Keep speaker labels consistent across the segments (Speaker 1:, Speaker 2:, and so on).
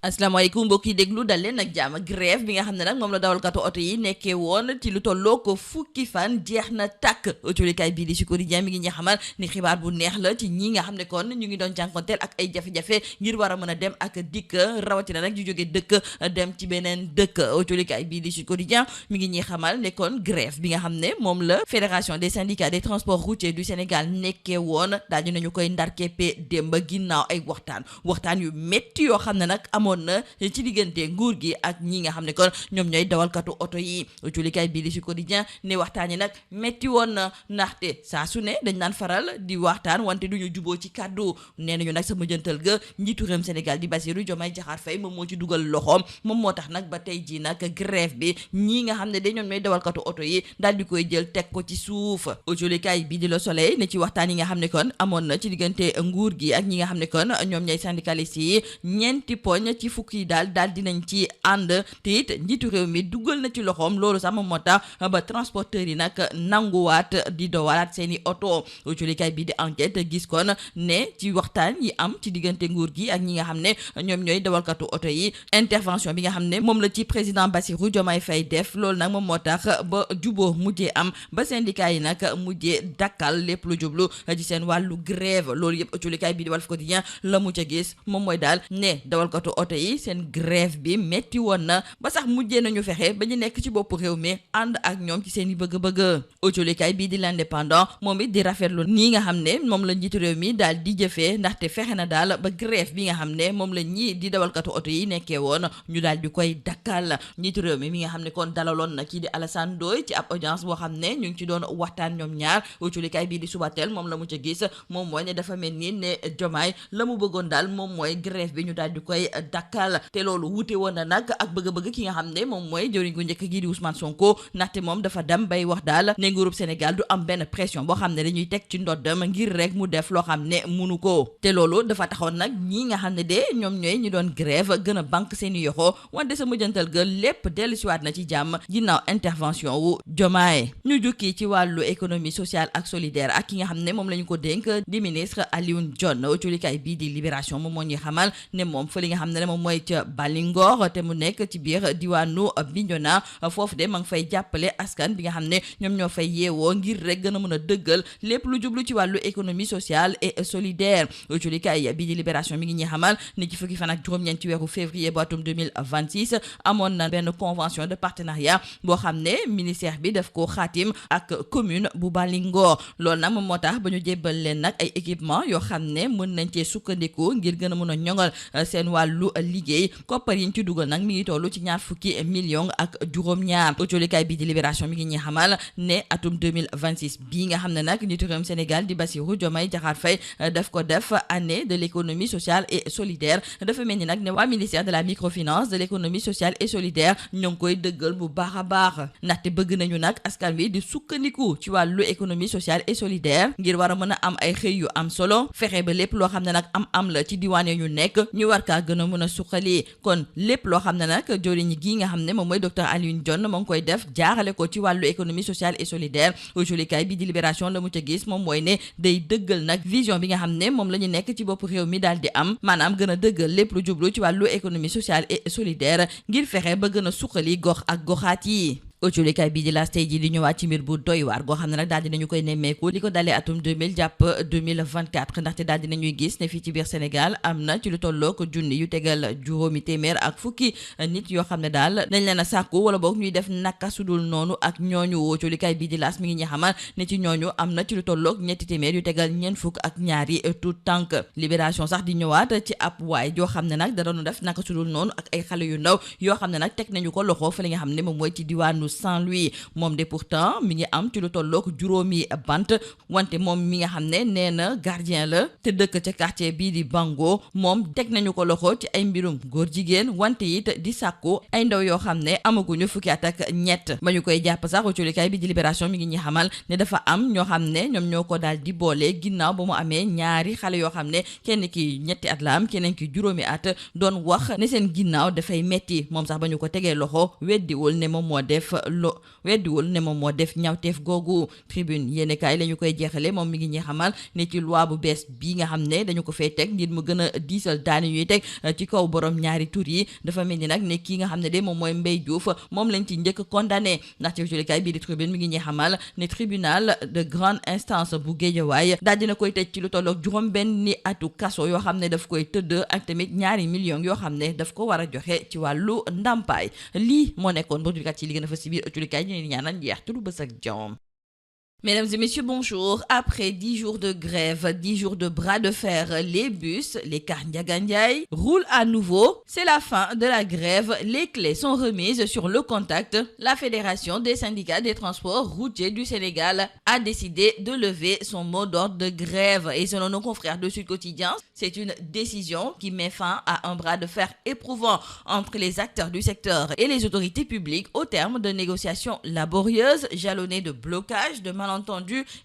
Speaker 1: asalaamaaleykum mbokk yi déglu dal leen ak jàmm grève bi nga xam ne nag moom la dawalkatu oto yi nekkee woon ci lu tolloo ko fukki fan jeex na tàkk autolikaay bii di Sud Quotidien mi ngi ñuy xamal ni xibaar bu neex la ci ñi nga xam ne kon ñu ngi doon jànkonteel ak ay jafe-jafe ngir war a mën a dem ak dikk rawatina nag ju jóge dëkk dem ci beneen dëkk autolikaay bii di Sud Quotidien mi ngi ñuy xamal ne kon grève bi nga xam ne moom la fédération des syndicats des transports routiers du Sénégal nekkee woon daal dinañu koy ndarkeppe démb ginnaaw ay waxtaan yu métti yoo xam ne nag amoon na ci diggante nguur gi ak ñi nga xam ne kon ñoom ñooy dawalkatu oto yi autolikaay bii di Sud Quotidien ne waxtaan yi nag métti woon na ndaxte saa su ne dañ naan faral di waxtaan wante duñu juboo ci kàddu nee nañu nag sama jëntal ga njiitu réewum Sénégal di Bassirou Diomaye Diakhar Faye moom moo ci dugal loxoom moom moo tax nag ba tey ji nag grève bi ñii nga xam ne de ñoom ñooy dawalkatu oto yi daal di koy jël teg ko ci suuf autolikaay bii di Le Soleil ne ci waxtaan yi nga xam ne kon amoon na ci diggante nguur gi ak ñi nga xam ne kon ñoom ñooy syndicalistes yi ñeenti poñ ci fukk yi daal dinañ ci ànd te it njiitu réew mi dugal na ci loxoom loolu sax moom moo tax ba transporteurs yi nag nanguwaat di dowalaat seeni oto autolikaay bi di enquête gis kon ne ci waxtaan yi am ci diggante nguur gi ak ñi nga xam ne ñoom ñooy dawalkatu oto yi intervention bi nga xam ne moom la ci président Bassirou Diomaye Faye def loolu nag moom moo tax ba juboo mujjee am ba syndicat yi nag mujjee dakkal lépp lu jublu ci seen wàllu grève loolu yëpp autolikaay bi di Walf Quotidien la mu ca gis moom mooy daal ne dawalkatu oto yi seen grève bi metti woon na ba sax mujjee nañu fexe ba ñu nekk ci bopp réew mi ànd ak ñoom ci seen i bëgg-bëgg autolikaay bii di l'Indépendant moom it di rafetlu nii nga xam ne moom la njiitu réew mi daal di jëfee ndaxte fexe na daal ba grève bi nga xam ne moom la ñii di dawalkatu oto yi nekkee woon ñu daal di koy dakkal njiitu réew mi nga xam ne kon dalaloon na kii di Alassane Ndoye ci ab audience boo xam ne ñu ngi ci doon waxtaan ñoom ñaar autolikaay bii di Subatel moom la mu ca gis moom mooy ne dafa mel ni ne Diomaye la mu bëggoon daal moom mooy grève bi ñu daal di koy dakkal te loolu wute woon na nag ak bëgg-bëgg ki nga xam ne moom mooy jëwriñ gu njëkk gi di Ousmane Sonko ndaxte moom dafa dem bay wax daal ne nguurub Sénégal du am benn pression boo xam ne dañuy teg ci ndoddam ngir rek mu def loo xam ne munu ko te loolu dafa taxoon nag ñi nga xam ne de ñoom ñooy ñu doon grève gën a banque seeni yoxo wante sa mujjantal ga lépp dellu siwaat na ci jàmm ginnaaw intervention wu Diomaye ñu jukki ci wàllu économie sociale ak solidaire ak ki nga xam ne moom la ñu ko dénk di ministre Alioune Dione autolikaay bii di Libération moom moo ñuy xamal ne moom fa li nga xam ne moom mooy ca Balingor te mu nekk ci biir diwaanu Bignona foofu de ma ngi fay jàppale askan bi nga xam ne ñoom ñoo fay yeewoo ngir rek gën a mën a dëggal lépp lu jublu ci wàllu économie sociale et solidaire autolikaay bii di Libération mi ngi ñuy xamal ne ci fukki fan ak juróom-ñeent ci weeru février bu atum 2026 amoon na benn convention de partenariat boo xam ne ministère bi daf ko xaatim ak commune bu Balingor loolu nag moom moo tax ba ñu jébbal leen nag ay équipement yoo xam ne mën nañ cee sukkandiku ngir gën a mën a ñoŋal seen wàllu liggéey koppar yi ñu ci dugal nag mi ngi toll ci 20 millions ak juróom-ñaar autolikaay bi di Libération mi ngi ñuy xamal ne atum 2026 bii nga xam ne nag njiitu réewum Sénégal di Bassirou Diomaye Diakhar Faye daf ko def année de l'économie sociale et solidaire dafa mel ni nag ne waa ministère de la microfinance de l'économie sociale et solidaire ñoo ngi koy dëggal bu baax a baax ndaxte bëgg nañu nag askan wi di sukkandiku ci wàllu économie sociale et solidaire ngir war a mën a am ay xëy yu am solo fexe ba lépp loo xam ne nag am la ci diwaan ñu nekk ñu war kaa gën a mën a suqali kon lépp loo xam ne nag joriñ gi nga xam ne moom mooy docteur Alioune Dione moo ngi koy def jaarale ko ci wàllu économie sociale et solidaire autolikaay bi di Libération la mu ca gis moom mooy ne day dëggal nag vision bi nga xam ne moom la ñu nekk ci bopp réew mi daal di am maanaam gën a dëggal lépp lu jublu ci wàllu économie sociale et solidaire ngir fexe ba gën a suqali gox ak goxaat yi autolikaay bii di L'As tey ji di ñëwaat ci mbir bu doy waar goo xam ne nag daal dinañu koy nemmeeku li ko dalee atum 2000 jàpp 2024 ndaxte daal dinañuy gis ne fii ci biir Sénégal am na ci lu tollook junni yu tegal juróomi téeméer ak fukki nit yoo xam ne daal dañ leen a sàkku wala boog ñuy def naka sudul noonu ak ñooñu autolikaay bii di L'As mi ngi ñu xamal ne ci ñooñu am na ci lu tollook ñetti téeméer yu tegal ñeent fukk ak ñaari tout tànk Libération sax di ñëwaat ci ab waay joo xam ne nag da doon def naka sudul noonu ak ay xale yu ndaw yoo xam ne nag teg nañu ko loxo fa li nga xam ne moom mooy ci diwaanu Saint-Louis moom de pourtant mi ngi am ci lu tollook juróomi bant wante moom mi nga xam ne nee na gardien la te dëkk ca quartier bii di Bango moom teg nañu ko loxo ci ay mbirum góor jigéen wante it di sàkku ay ndaw yoo xam ne amaguñu fukki at ak ñett ba ñu koy jàpp sax autolikaay bi di Libération mi ngi ñuy xamal ne dafa am ñoo xam ne ñoom ñoo ko daal di boole ginnaaw ba mu amee ñaari xale yoo xam ne kenn ki ñetti at la am keneen ki juróomi at doon wax ne seen ginnaaw dafay metti moom sax ba ñu ko tegee loxo weddiwul ne moom moo def weddiwul ne moom moo def ñawteef googu. Tribune yéene kaay la ñu koy jeexale moom mi ngi ñuy xamal ne ci loi bu bees bi nga xam ne dañu ko fay teg ngir mu gën a diisal daani ñuy teg ci kaw borom ñaari tur yi dafa mel ni nag ne kii nga xam ne de moom mooy Mbaye Diouf moom lañ ci njëkk condamné ndax ci julikaay bii di Tribune mi ngi ñuy xamal ne tribunal de grande instance bu Guédiawaye daal dina koy tëj ci lu tolloog juróom benni atu kaso yoo xam ne daf koy tëdd ak tamit ñaari millions yoo xam ne daf ko war a joxe ci wàllu ndàmpaay. Lii moo nekkoon boodukat ci li gën a fa si biir julikaay ñu ñaanal jeex tudu bës ak jàmm. Mesdames et messieurs, bonjour. Après 10 jours de grève, 10 jours de bras de fer, les bus, les cars Ndiaga Ndiaye roulent à nouveau. C'est la fin de la grève. Les clés sont remises sur le contact. La Fédération des syndicats des transports routiers du Sénégal a décidé de lever son mot d'ordre de grève. Et selon nos confrères de Sud Quotidien, c'est une décision qui met fin à un bras de fer éprouvant entre les acteurs du secteur et les autorités publiques au terme de négociations laborieuses, jalonnées de blocages, de malentendus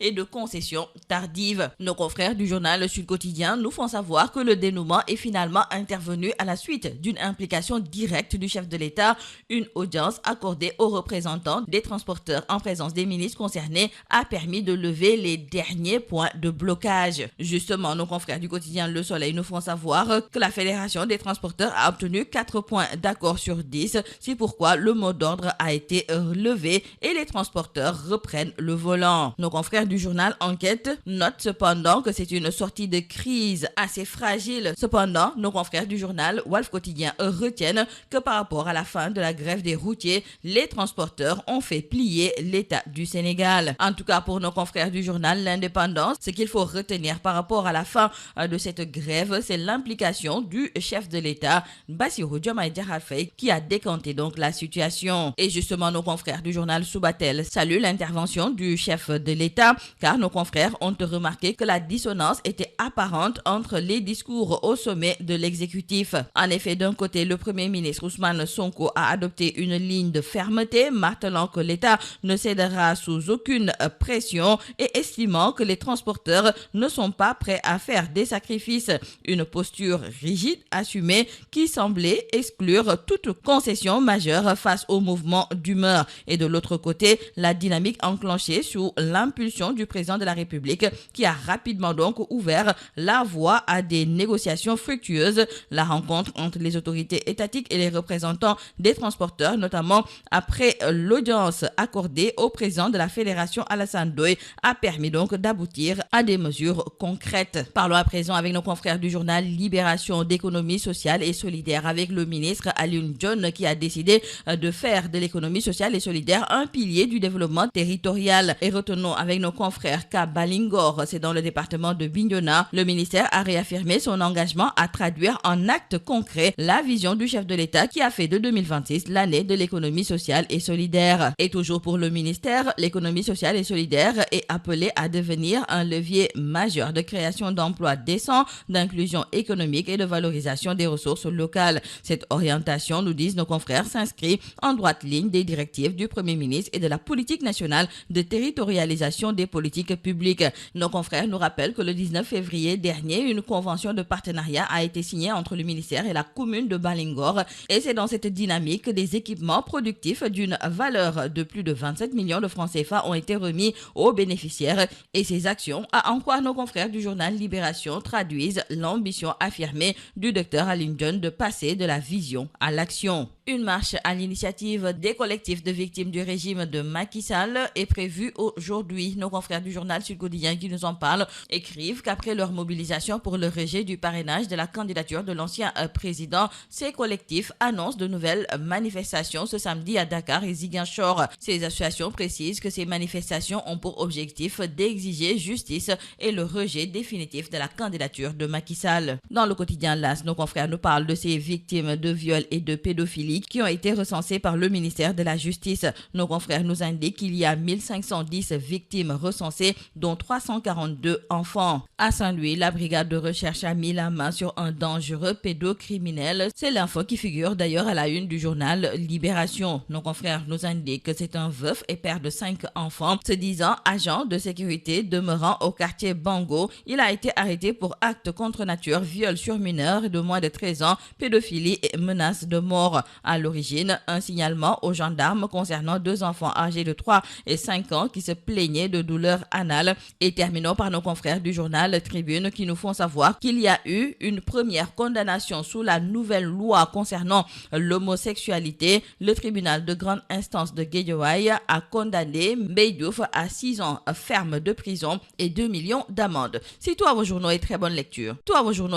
Speaker 1: et de concessions tardives. Nos confrères du journal Sud Quotidien nous font savoir que le dénouement est finalement intervenu à la suite d'une implication directe du chef de l'État. Une audience accordée aux représentants des transporteurs en présence des ministres concernés a permis de lever les derniers points de blocage. Justement, nos confrères du quotidien Le Soleil nous font savoir que la Fédération des transporteurs a obtenu 4 points d'accord sur 10. C'est pourquoi le mot d'ordre a été levé et les transporteurs reprennent le volant. Nos confrères du journal Enquête notent cependant que c'est une sortie de crise assez fragile. Cependant, nos confrères du journal Walf Quotidien retiennent que par rapport à la fin de la grève des routiers, les transporteurs ont fait plier l'État du Sénégal. En tout cas, pour nos confrères du journal L'Indépendance, ce qu'il faut retenir par rapport à la fin de cette grève, c'est l'implication du chef de l'État, Bassirou Diomaye Diakhar Faye, qui a décanté donc la situation. Et justement, nos confrères du journal Subatel saluent l'intervention du chef de l'État, car nos confrères ont remarqué que la dissonance était apparente entre les discours au sommet de l'exécutif. En effet, d'un côté, le Premier ministre Ousmane Sonko a adopté une ligne de fermeté, martelant que l'État ne cédera sous aucune pression et estimant que les transporteurs ne sont pas prêts à faire des sacrifices. Une posture rigide, assumée, qui semblait exclure toute concession majeure face au mouvement d'humeur. Et de l'autre côté, la dynamique enclenchée sous l'impulsion du président de la République qui a rapidement donc ouvert la voie à des négociations fructueuses. La rencontre entre les autorités étatiques et les représentants des transporteurs, notamment après l'audience accordée au président de la Fédération Alassane Ndoye, a permis donc d'aboutir à des mesures concrètes. Parlons à présent avec nos confrères du journal Libération d'économie sociale et solidaire avec le ministre Alioune Dione qui a décidé de faire de l'économie sociale et solidaire un pilier du développement territorial. Et retenons avec nos confrères qu'à Balingor, c'est dans le département de Bignona, le ministère a réaffirmé son engagement à traduire en actes concrets la vision du chef de l'État qui a fait de 2026 l'année de l'économie sociale et solidaire. Et toujours pour le ministère, l'économie sociale et solidaire est appelée à devenir un levier majeur de création d'emplois décents, d'inclusion économique et de valorisation des ressources locales. Cette orientation, nous disent nos confrères, s'inscrit en droite ligne des directives du Premier ministre et de la politique nationale de territorialisation des politiques publiques. Nos confrères nous rappellent que le 19 février dernier, une convention de partenariat a été signée entre le ministère et la commune de Balingor. Et c'est dans cette dynamique que des équipements productifs d'une valeur de plus de 27 millions de francs CFA ont été remis aux bénéficiaires. Et ces actions, à en croire nos confrères du journal Libération, traduisent l'ambition affirmée du docteur Alioune Dione de passer de la vision à l'action. Une marche à l'initiative des collectifs de victimes du régime de Macky Sall est prévue aujourd'hui. Nos confrères du journal Sud Quotidien qui nous en parlent écrivent qu'après leur mobilisation pour le rejet du parrainage de la candidature de l'ancien président, ces collectifs annoncent de nouvelles manifestations ce samedi à Dakar et Ziguinchor. Ces associations précisent que ces manifestations ont pour objectif d'exiger justice et le rejet définitif de la candidature de Macky Sall. Dans le quotidien LAS, nos confrères nous parlent de ces victimes de viol et de pédophilie qui ont été recensées par le ministère de la Justice. Nos confrères nous indiquent qu'il y a 1510 victimes recensées, dont 342 enfants. À Saint-Louis, la brigade de recherche a mis la main sur un dangereux pédocriminel. C'est l'info qui figure d'ailleurs à la une du journal Libération. Nos confrères nous indiquent que c'est un veuf et père de 5 enfants, se disant agent de sécurité demeurant au quartier Bango. Il a été arrêté pour acte contre nature, viol sur mineur de moins de 13 ans, pédophilie et menace de mort. À l'origine, un signalement aux gendarmes concernant 2 enfants âgés de 3 et 5 ans qui se plaignaient de douleurs anales. Et terminons par nos confrères du journal Tribune qui nous font savoir qu'il y a eu une première condamnation sous la nouvelle loi concernant l'homosexualité. Le tribunal de grande instance de Guédiawaye a condamné Mbaye Diouf à 6 ans ferme de prison et 2 millions d'amende. C'est tout à vos journaux et très bonne lecture. Tout à vos journaux et